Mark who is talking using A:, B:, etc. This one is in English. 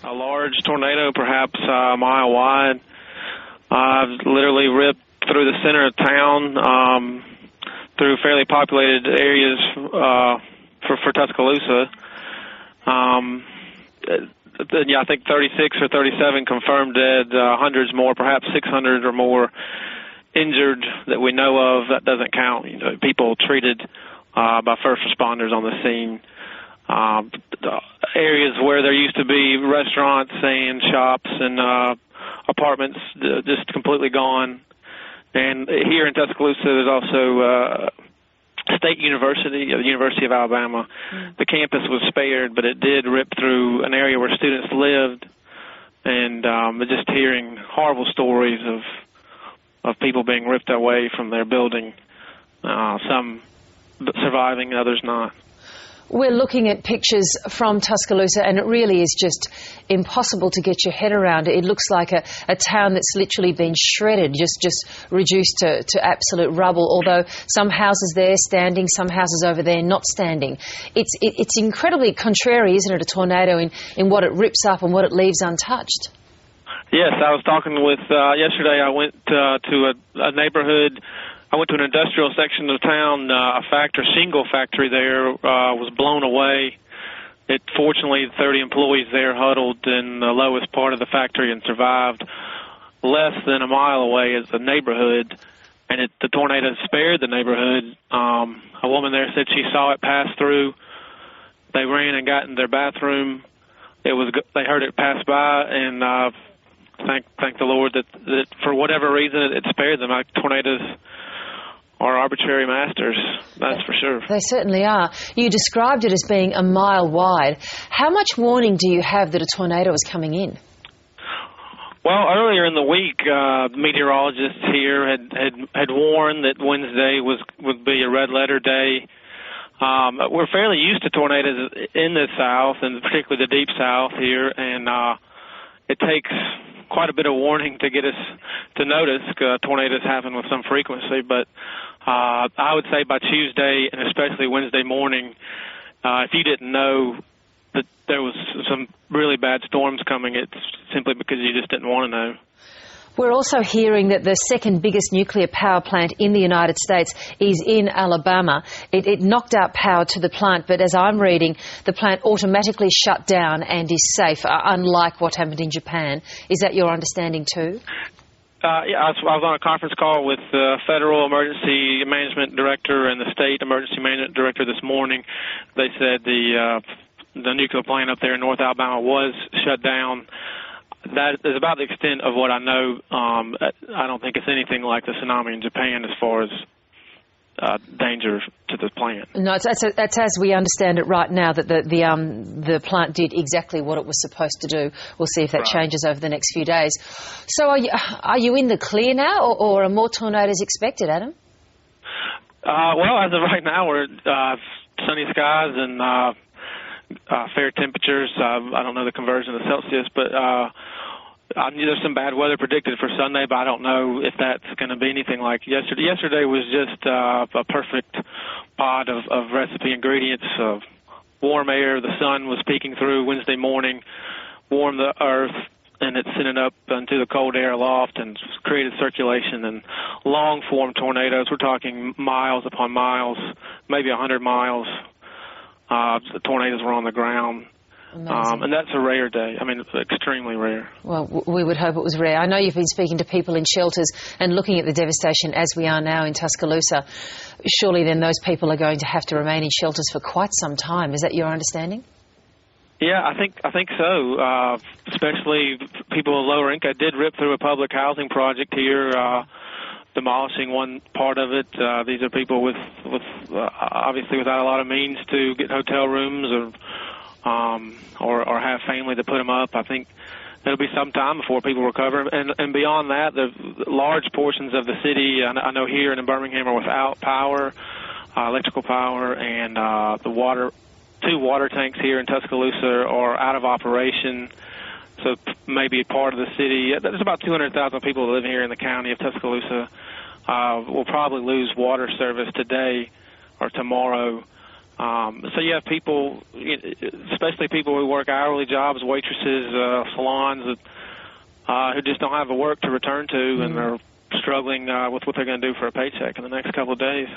A: a large tornado, perhaps a mile wide, literally ripped through the center of town, through fairly populated areas for Tuscaloosa. I think 36 or 37 confirmed dead, hundreds more, perhaps 600 or more injured that we know of. That doesn't count people treated by first responders on the scene. Areas where there used to be restaurants and shops and apartments just completely gone. And here in Tuscaloosa, there's also State University, the University of Alabama. The campus was spared, but it did rip through an area where students lived. And just hearing horrible stories of people being ripped away from their building, some surviving, others not.
B: We're looking at pictures from Tuscaloosa, and it really is just impossible to get your head around it. It looks like a town that's literally been shredded, just reduced to absolute rubble, although some houses there standing, some houses over there not standing. It's incredibly contrary, isn't it, a tornado in what it rips up and what it leaves untouched?
A: Yes, I was talking with, yesterday I went to a neighborhood. I went to an industrial section of town. A shingle factory there was blown away. Fortunately, 30 employees there huddled in the lowest part of the factory and survived. Less than a mile away is a neighborhood, and the tornado spared the neighborhood. A woman there said she saw it pass through. They ran and got in their bathroom. They heard it pass by, and thank the Lord that for whatever reason it spared them. Tornadoes are arbitrary masters, that's for sure.
B: They certainly are. You described it as being a mile wide. How much warning do you have that a tornado is coming in?
A: Well, earlier in the week, meteorologists here had warned that Wednesday would be a red letter day. We're fairly used to tornadoes in the South, and particularly the Deep South here, and it takes quite a bit of warning to get us to notice tornadoes happen with some frequency, but I would say by Tuesday and especially Wednesday morning, if you didn't know that there was some really bad storms coming, it's simply because you just didn't want to know.
B: We're also hearing that the second biggest nuclear power plant in the United States is in Alabama. It knocked out power to the plant, but as I'm reading, the plant automatically shut down and is safe, unlike what happened in Japan. Is that your understanding too?
A: Yeah, I was on a conference call with the Federal Emergency Management Director and the State Emergency Management Director this morning. They said the nuclear plant up there in North Alabama was shut down. That is about the extent of what I know. I don't think it's anything like the tsunami in Japan as far as danger to the plant.
B: No, that's as we understand it right now, that the plant did exactly what it was supposed to do. We'll see if that changes over the next few days. So are you in the clear now, or are more tornadoes expected, Adam?
A: Well, as of right now, we're sunny skies and fair temperatures. I don't know the conversion to Celsius, but there's some bad weather predicted for Sunday, but I don't know if that's going to be anything like yesterday. Yesterday was just a perfect pot of recipe ingredients. Warm air, the sun was peeking through Wednesday morning, warmed the earth, and it sent it up into the cold air aloft and created circulation and long-form tornadoes. We're talking miles upon miles, maybe 100 miles. The tornadoes were on the ground. And that's a rare day. I mean, it's extremely rare.
B: Well, we would hope it was rare. I know you've been speaking to people in shelters and looking at the devastation as we are now in Tuscaloosa. Surely then those people are going to have to remain in shelters for quite some time. Is that your understanding?
A: Yeah, I think so. Especially people with lower income. Did rip through a public housing project here, demolishing one part of it. These are people with obviously without a lot of means to get hotel rooms or have family to put them up. I think it'll be some time before people recover. And beyond that, the large portions of the city, I know here in Birmingham, are without power, electrical power, and two water tanks here in Tuscaloosa are out of operation. So maybe part of the city, there's about 200,000 people that live here in the county of Tuscaloosa, will probably lose water service today or tomorrow. So you have people, especially people who work hourly jobs, waitresses, salons, who just don't have the work to return to, and they're struggling with what they're going to do for a paycheck in the next couple of days.